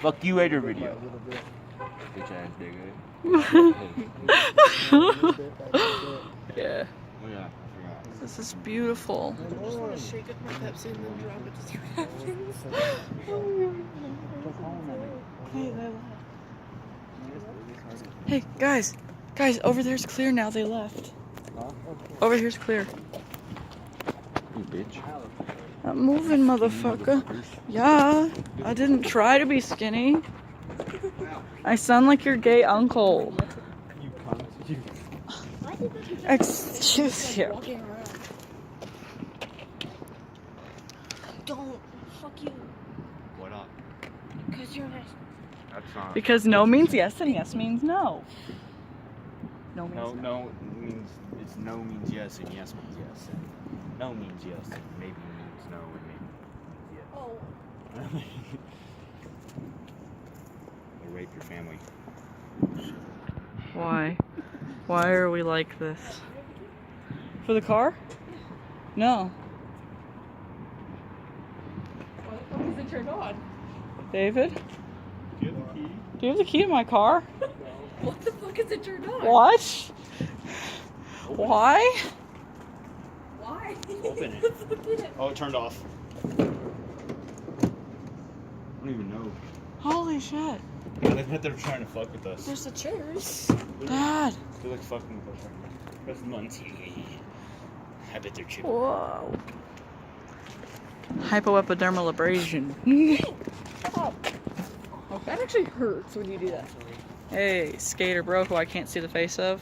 Fuck you later video. Bitch ass nigga. Yeah. Oh yeah, I forgot. This is beautiful. I just want to shake up my Pepsi and then drop it to see what happens. Hey, they left. Hey, guys. Guys, over there's clear now. They left. Over here's clear. You bitch. I'm moving, motherfucker. Yeah, I didn't try to be skinny. I sound like your gay uncle. You cunt. You. Excuse you. Walking around. Don't. Fuck you. What up? Because you're nice. That's not. Because no means yes and yes means no. No means no. No means it's no means yes and yes means yes and no means yes and maybe means no and maybe means yes. Oh. Or rape your family. Why? Why are we like this? For the car? No. Why the fuck is it turned on? David? Do you have the key? Do you have the key to my car? What the fuck is it turned on? What? Why? Why? Open it. Look at it. Oh, it turned off. I don't even know. Holy shit. Yeah, they bet they're trying to fuck with us. There's the chairs. Dad. They're like fucking with us. Press Monty. I bet they're chipping. Whoa. Hypoepidermal abrasion. Oh. That actually hurts when you do that. Hey, skater bro who I can't see the face of.